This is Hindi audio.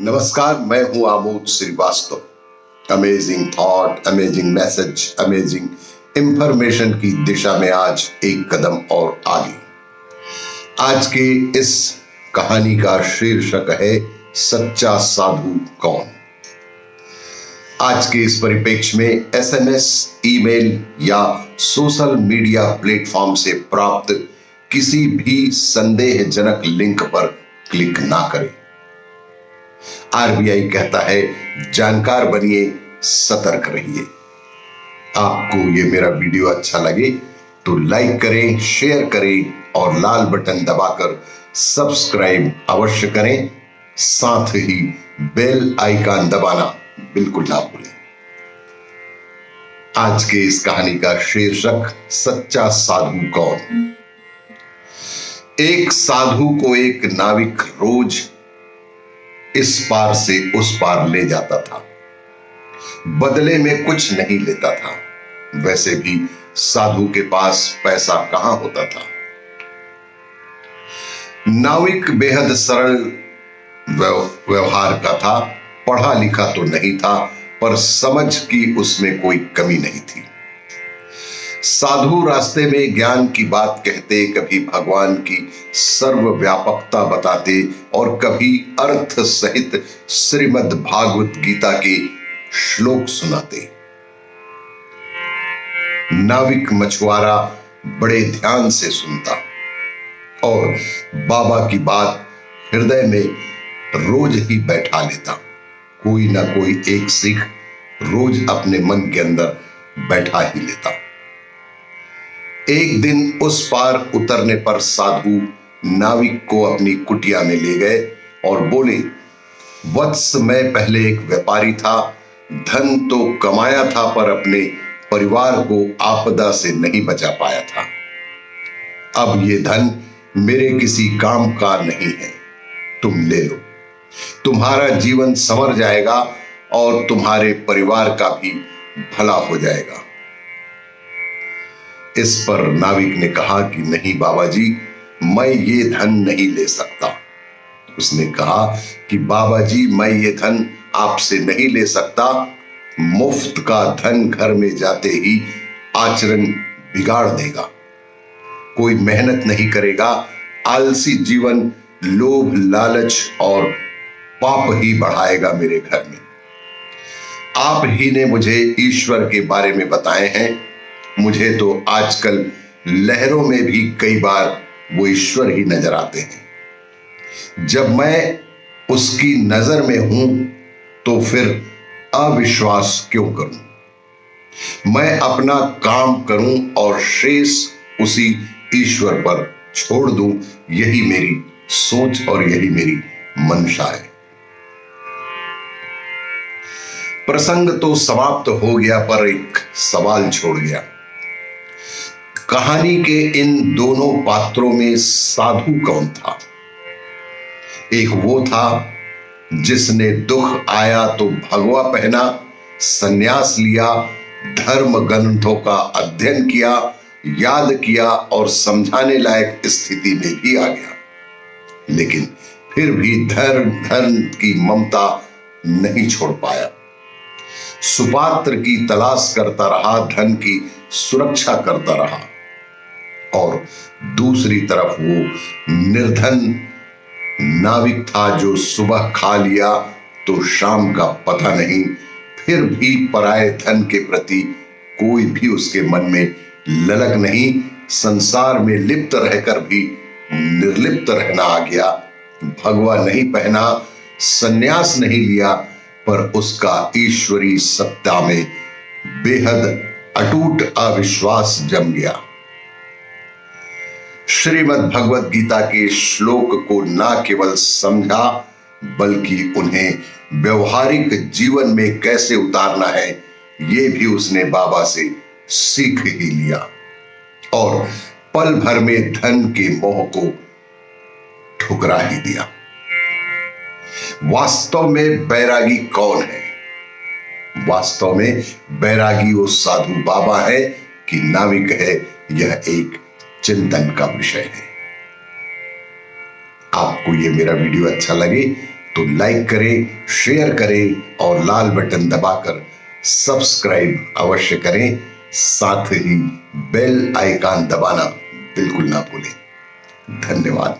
नमस्कार, मैं हूं Amod Shrivastava. Amazing thought, amazing message, amazing information की दिशा में आज एक कदम और आगे। आज के इस कहानी का शीर्षक है सच्चा साधु कौन। आज के इस परिप्रेक्ष्य में एसएमएस, ईमेल या सोशल मीडिया प्लेटफॉर्म से प्राप्त किसी भी संदेहजनक लिंक पर क्लिक ना करें। आरबीआई कहता है जानकार बनिए, सतर्क रहिए। आपको ये मेरा वीडियो अच्छा लगे तो लाइक करें, शेयर करें और लाल बटन दबाकर सब्सक्राइब अवश्य करें। साथ ही बेल आइकन दबाना बिल्कुल ना भूलें। आज के इस कहानी का शीर्षक सच्चा साधु कौन। एक साधु को एक नाविक रोज इस पार से उस पार ले जाता था। बदले में कुछ नहीं लेता था। वैसे भी साधु के पास पैसा कहां होता था। नाविक बेहद सरल व्यवहार का था। पढ़ा लिखा तो नहीं था, पर समझ की उसमें कोई कमी नहीं थी। साधु रास्ते में ज्ञान की बात कहते, कभी भगवान की सर्वव्यापकता बताते और कभी अर्थ सहित श्रीमद् भागवत गीता के श्लोक सुनाते। नाविक मछुआरा बड़े ध्यान से सुनता और बाबा की बात हृदय में रोज ही बैठा लेता। कोई ना कोई एक सीख रोज अपने मन के अंदर बैठा ही लेता। एक दिन उस पार उतरने पर साधु नाविक को अपनी कुटिया में ले गए और बोले, वत्स, मैं पहले एक व्यापारी था। धन तो कमाया था, पर अपने परिवार को आपदा से नहीं बचा पाया था। अब ये धन मेरे किसी काम का नहीं है, तुम ले लो। तुम्हारा जीवन संवर जाएगा और तुम्हारे परिवार का भी भला हो जाएगा। इस पर नाविक ने कहा कि नहीं बाबा जी, मैं ये धन नहीं ले सकता। उसने कहा कि बाबा जी, मैं ये धन आपसे नहीं ले सकता। मुफ्त का धन घर में जाते ही आचरण बिगाड़ देगा। कोई मेहनत नहीं करेगा। आलसी जीवन लोभ, लालच और पाप ही बढ़ाएगा मेरे घर में। आप ही ने मुझे ईश्वर के बारे में बताए हैं। मुझे तो आजकल लहरों में भी कई बार वो ईश्वर ही नजर आते हैं। जब मैं उसकी नजर में हूं तो फिर अविश्वास क्यों करूं। मैं अपना काम करूं और शेष उसी ईश्वर पर छोड़ दूं। यही मेरी सोच और यही मेरी मंशा है। प्रसंग तो समाप्त हो गया, पर एक सवाल छोड़ गया। कहानी के इन दोनों पात्रों में साधु कौन था। एक वो था जिसने दुख आया तो भगवा पहना, सन्यास लिया, धर्म ग्रंथों का अध्ययन किया, याद किया और समझाने लायक स्थिति में भी आ गया। लेकिन फिर भी धर्म की ममता नहीं छोड़ पाया। सुपात्र की तलाश करता रहा, धन की सुरक्षा करता रहा। और दूसरी तरफ वो निर्धन नाविक था जो सुबह खा लिया तो शाम का पता नहीं। फिर भी पराये धन के प्रति कोई भी उसके मन में ललक नहीं। संसार में लिप्त रहकर भी निर्लिप्त रहना आ गया। भगवा नहीं पहना, सन्यास नहीं लिया, पर उसका ईश्वरी सत्ता में बेहद अटूट अविश्वास जम गया। श्रीमद् भगवत गीता के श्लोक को ना केवल समझा, बल्कि उन्हें व्यवहारिक जीवन में कैसे उतारना है, ये भी उसने बाबा से सीख ही लिया और पल भर में धन के मोह को ठुकरा ही दिया। वास्तव में बैरागी कौन है। वास्तव में बैरागी वो साधु बाबा है कि नाविक है, यह एक चिंतन का विषय है। आपको ये मेरा वीडियो अच्छा लगे तो लाइक करें, शेयर करें और लाल बटन दबाकर सब्सक्राइब अवश्य करें। साथ ही बेल आइकन दबाना बिल्कुल ना भूलें। धन्यवाद।